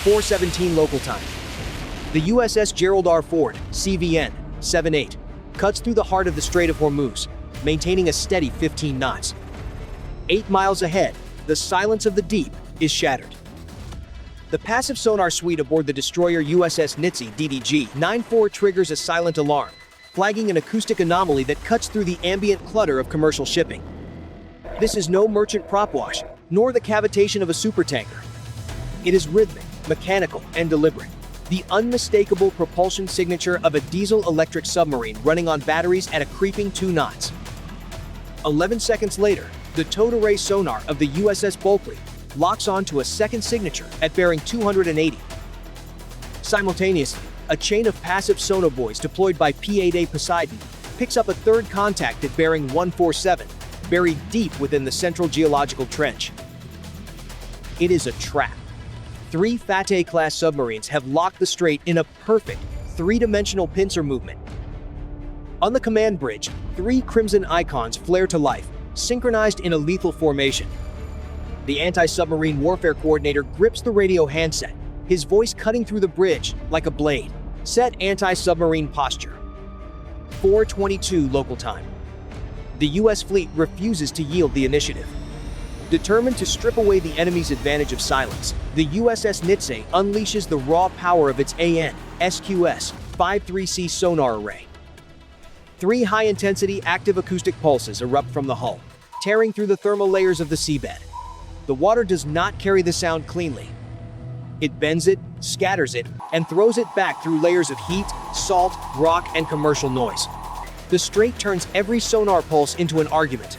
4:17 local time. The USS Gerald R. Ford, CVN 78, cuts through the heart of the Strait of Hormuz, maintaining a steady 15 knots. 8 miles ahead, the silence of the deep is shattered. The passive sonar suite aboard the destroyer USS Nitze DDG-94 triggers a silent alarm, flagging an acoustic anomaly that cuts through the ambient clutter of commercial shipping. This is no merchant prop wash, nor the cavitation of a supertanker. It is rhythmic, mechanical, and deliberate. The unmistakable propulsion signature of a diesel-electric submarine running on batteries at a creeping 2 knots. 11 seconds later, the towed array sonar of the USS Bulkley locks onto a second signature at bearing 280. Simultaneously, a chain of passive sonobuoys deployed by P-8A Poseidon picks up a third contact at bearing 147, buried deep within the central geological trench. It is a trap. 3 Fateh-class submarines have locked the strait in a perfect, 3-dimensional pincer movement. On the command bridge, 3 crimson icons flare to life, synchronized in a lethal formation. The anti-submarine warfare coordinator grips the radio handset, his voice cutting through the bridge like a blade. Set anti-submarine posture. 4:22 local time. The U.S. fleet refuses to yield the initiative. Determined to strip away the enemy's advantage of silence, the USS Nitze unleashes the raw power of its AN/SQS-53C sonar array. 3 high-intensity active acoustic pulses erupt from the hull, tearing through the thermal layers of the seabed. The water does not carry the sound cleanly. It bends it, scatters it, and throws it back through layers of heat, salt, rock, and commercial noise. The strait turns every sonar pulse into an argument.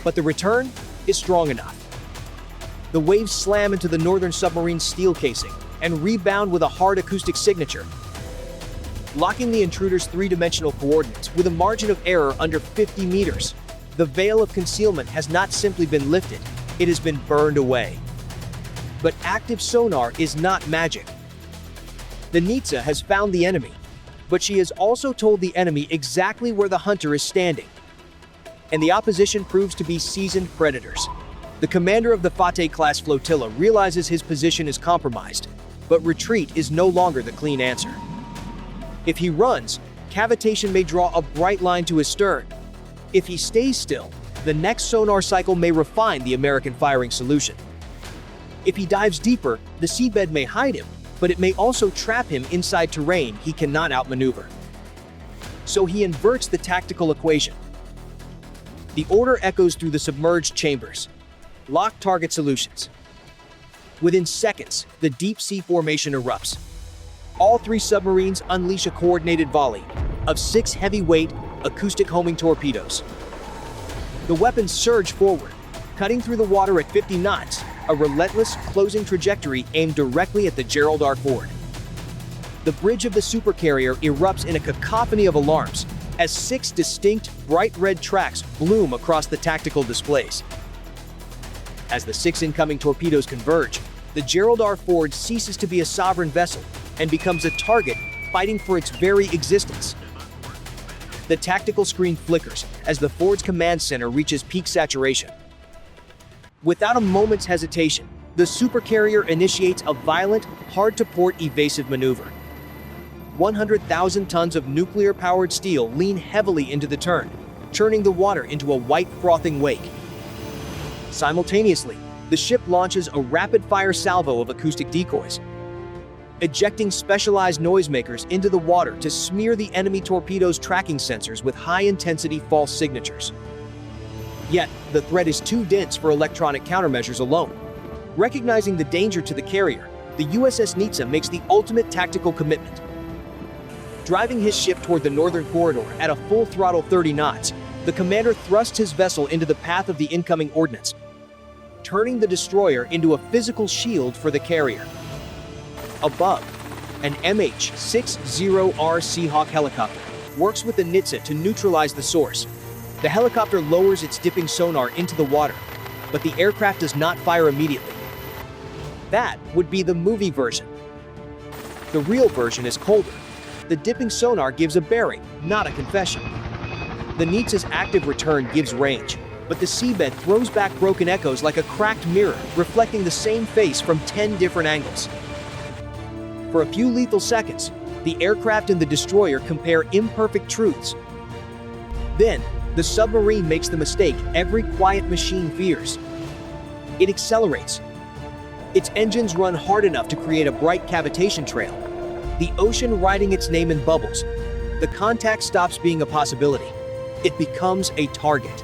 But the return is strong enough. The waves slam into the northern submarine's steel casing and rebound with a hard acoustic signature, locking the intruder's 3-dimensional coordinates with a margin of error under 50 meters. The veil of concealment has not simply been lifted, it has been burned away. But active sonar is not magic. The Nitze has found the enemy, but she has also told the enemy exactly where the hunter is standing. And the opposition proves to be seasoned predators. The commander of the Fateh-class flotilla realizes his position is compromised, but retreat is no longer the clean answer. If he runs, cavitation may draw a bright line to his stern. If he stays still, the next sonar cycle may refine the American firing solution. If he dives deeper, the seabed may hide him, but it may also trap him inside terrain he cannot outmaneuver. So he inverts the tactical equation. The order echoes through the submerged chambers. Lock target solutions. Within seconds, the deep sea formation erupts. All 3 submarines unleash a coordinated volley of 6 heavyweight, acoustic homing torpedoes. The weapons surge forward, cutting through the water at 50 knots, a relentless, closing trajectory aimed directly at the Gerald R. Ford. The bridge of the supercarrier erupts in a cacophony of alarms as 6 distinct, bright red tracks bloom across the tactical displays. As the 6 incoming torpedoes converge, the Gerald R. Ford ceases to be a sovereign vessel and becomes a target fighting for its very existence. The tactical screen flickers as the Ford's command center reaches peak saturation. Without a moment's hesitation, the supercarrier initiates a violent, hard-to-port evasive maneuver. 100,000 tons of nuclear-powered steel lean heavily into the turn, churning the water into a white, frothing wake. Simultaneously, the ship launches a rapid-fire salvo of acoustic decoys, ejecting specialized noisemakers into the water to smear the enemy torpedoes' tracking sensors with high-intensity false signatures. Yet, the threat is too dense for electronic countermeasures alone. Recognizing the danger to the carrier, the USS Nitze makes the ultimate tactical commitment. Driving his ship toward the northern corridor at a full throttle 30 knots, the commander thrusts his vessel into the path of the incoming ordnance, turning the destroyer into a physical shield for the carrier. Above, an MH-60R Seahawk helicopter works with the Nitze to neutralize the source. The helicopter lowers its dipping sonar into the water, but the aircraft does not fire immediately. That would be the movie version. The real version is colder. The dipping sonar gives a bearing, not a confession. The Nitze's active return gives range, but the seabed throws back broken echoes like a cracked mirror, reflecting the same face from 10 different angles. For a few lethal seconds, the aircraft and the destroyer compare imperfect truths. Then, the submarine makes the mistake every quiet machine fears. It accelerates. Its engines run hard enough to create a bright cavitation trail, the ocean writing its name in bubbles. The contact stops being a possibility. It becomes a target.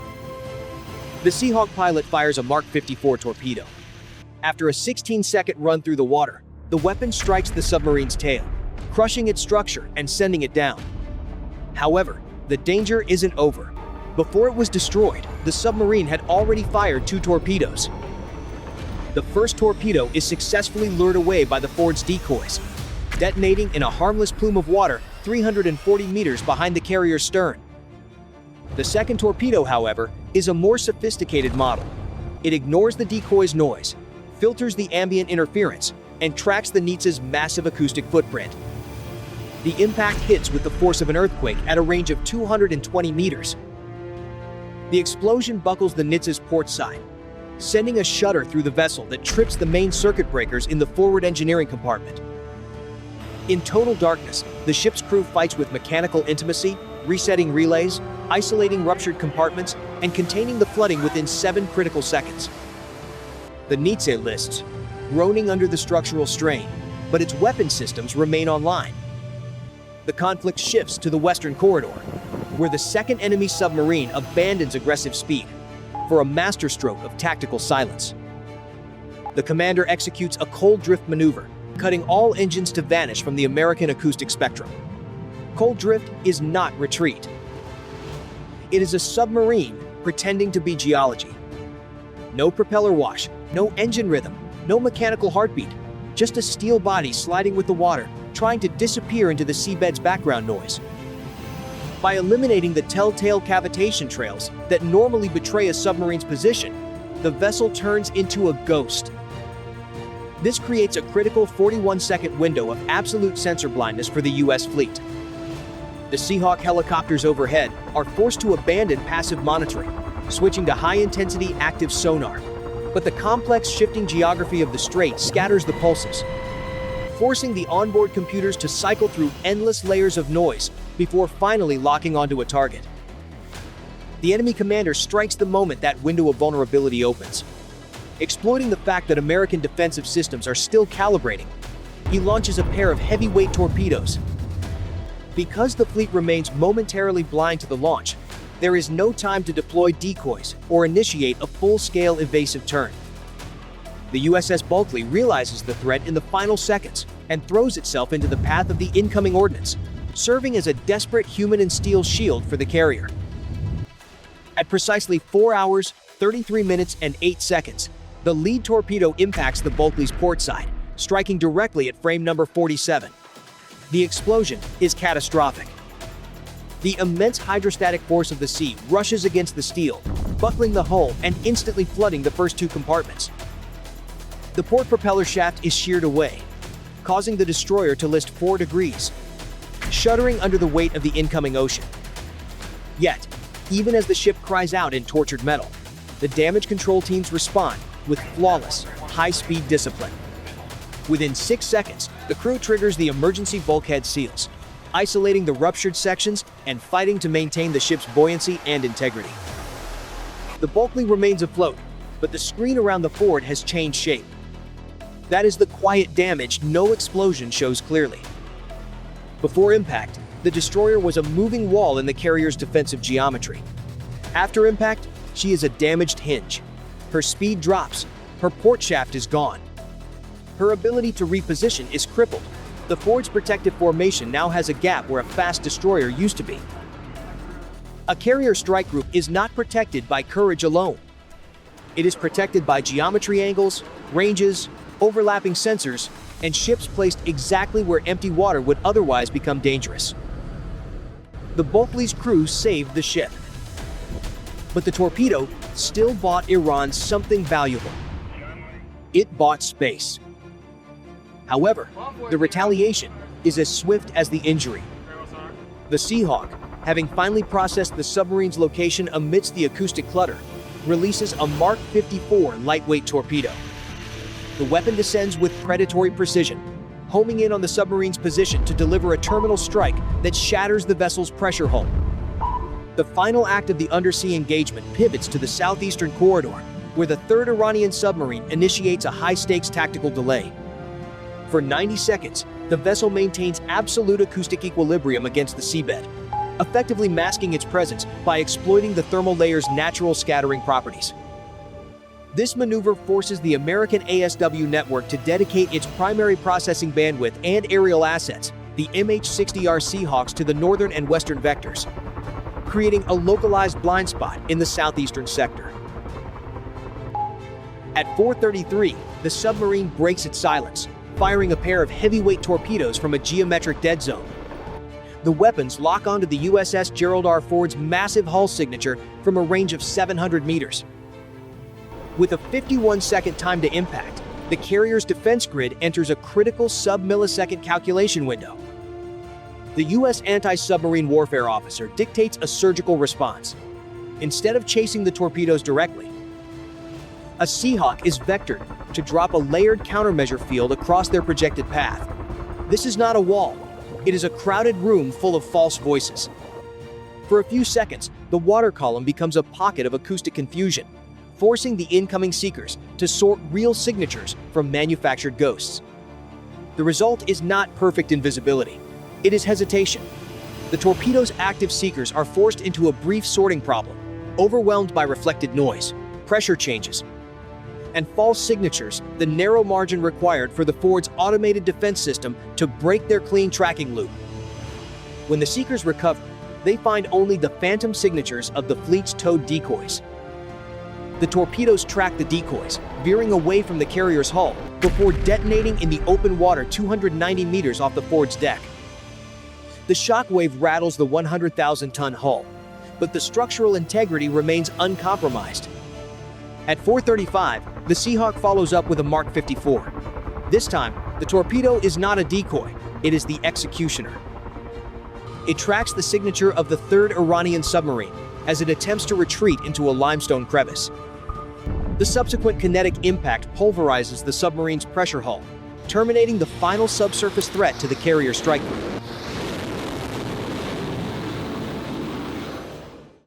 The Seahawk pilot fires a Mark 54 torpedo. After a 16-second run through the water, the weapon strikes the submarine's tail, crushing its structure and sending it down. However, the danger isn't over. Before it was destroyed, the submarine had already fired 2 torpedoes. The first torpedo is successfully lured away by the Ford's decoys, detonating in a harmless plume of water 340 meters behind the carrier's stern. The second torpedo, however, is a more sophisticated model. It ignores the decoy's noise, filters the ambient interference, and tracks the Nietzsche's massive acoustic footprint. The impact hits with the force of an earthquake at a range of 220 meters. The explosion buckles the Nietzsche's port side, sending a shudder through the vessel that trips the main circuit breakers in the forward engineering compartment. In total darkness, the ship's crew fights with mechanical intimacy, resetting relays, isolating ruptured compartments, and containing the flooding within 7 critical seconds. The Nietzsche lists, groaning under the structural strain, but its weapon systems remain online. The conflict shifts to the Western Corridor, where the second enemy submarine abandons aggressive speed for a masterstroke of tactical silence. The commander executes a cold drift maneuver, cutting all engines to vanish from the American acoustic spectrum. Cold drift is not retreat. It is a submarine pretending to be geology. No propeller wash, no engine rhythm, no mechanical heartbeat, just a steel body sliding with the water, trying to disappear into the seabed's background noise. By eliminating the telltale cavitation trails that normally betray a submarine's position, the vessel turns into a ghost. This creates a critical 41-second window of absolute sensor blindness for the U.S. fleet. The Seahawk helicopters overhead are forced to abandon passive monitoring, switching to high-intensity active sonar. But the complex shifting geography of the strait scatters the pulses, forcing the onboard computers to cycle through endless layers of noise before finally locking onto a target. The enemy commander strikes the moment that window of vulnerability opens. Exploiting the fact that American defensive systems are still calibrating, he launches a pair of heavyweight torpedoes. Because the fleet remains momentarily blind to the launch, there is no time to deploy decoys or initiate a full-scale evasive turn. The USS Bulkley realizes the threat in the final seconds and throws itself into the path of the incoming ordnance, serving as a desperate human and steel shield for the carrier. At precisely 4 hours, 33 minutes, and 8 seconds, the lead torpedo impacts the Bulkley's port side, striking directly at frame number 47. The explosion is catastrophic. The immense hydrostatic force of the sea rushes against the steel, buckling the hull and instantly flooding the first 2 compartments. The port propeller shaft is sheared away, causing the destroyer to list 4 degrees, shuddering under the weight of the incoming ocean. Yet, even as the ship cries out in tortured metal, the damage control teams respond with flawless, high-speed discipline. Within 6 seconds, the crew triggers the emergency bulkhead seals, isolating the ruptured sections and fighting to maintain the ship's buoyancy and integrity. The Bulkley remains afloat, but the screen around the fort has changed shape. That is the quiet damage no explosion shows clearly. Before impact, the destroyer was a moving wall in the carrier's defensive geometry. After impact, she is a damaged hinge. Her speed drops, her port shaft is gone. Her ability to reposition is crippled. The Ford's protective formation now has a gap where a fast destroyer used to be. A carrier strike group is not protected by courage alone. It is protected by geometry angles, ranges, overlapping sensors, and ships placed exactly where empty water would otherwise become dangerous. The Bulkley's crew saved the ship. But the torpedo still bought Iran something valuable. It bought space. However, the retaliation is as swift as the injury. The Seahawk, having finally processed the submarine's location amidst the acoustic clutter, releases a Mark 54 lightweight torpedo. The weapon descends with predatory precision, homing in on the submarine's position to deliver a terminal strike that shatters the vessel's pressure hull. The final act of the undersea engagement pivots to the southeastern corridor, where the 3rd Iranian submarine initiates a high-stakes tactical delay. For 90 seconds, the vessel maintains absolute acoustic equilibrium against the seabed, effectively masking its presence by exploiting the thermal layer's natural scattering properties. This maneuver forces the American ASW network to dedicate its primary processing bandwidth and aerial assets, the MH-60R Seahawks, to the northern and western vectors, creating a localized blind spot in the southeastern sector. At 4:33, the submarine breaks its silence, firing a pair of heavyweight torpedoes from a geometric dead zone. The weapons lock onto the USS Gerald R. Ford's massive hull signature from a range of 700 meters. With a 51-second time to impact, the carrier's defense grid enters a critical sub-millisecond calculation window. The U.S. anti-submarine warfare officer dictates a surgical response. Instead of chasing the torpedoes directly, a Seahawk is vectored to drop a layered countermeasure field across their projected path. This is not a wall. It is a crowded room full of false voices. For a few seconds, the water column becomes a pocket of acoustic confusion, forcing the incoming seekers to sort real signatures from manufactured ghosts. The result is not perfect invisibility. It is hesitation. The torpedo's active seekers are forced into a brief sorting problem, overwhelmed by reflected noise, pressure changes, and false signatures, the narrow margin required for the Ford's automated defense system to break their clean tracking loop. When the seekers recover, they find only the phantom signatures of the fleet's towed decoys. The torpedoes track the decoys, veering away from the carrier's hull, before detonating in the open water 290 meters off the Ford's deck. The shockwave rattles the 100,000-ton hull, but the structural integrity remains uncompromised. At 4:35, the Seahawk follows up with a Mark 54. This time, the torpedo is not a decoy, it is the executioner. It tracks the signature of the 3rd Iranian submarine as it attempts to retreat into a limestone crevice. The subsequent kinetic impact pulverizes the submarine's pressure hull, terminating the final subsurface threat to the carrier strike group.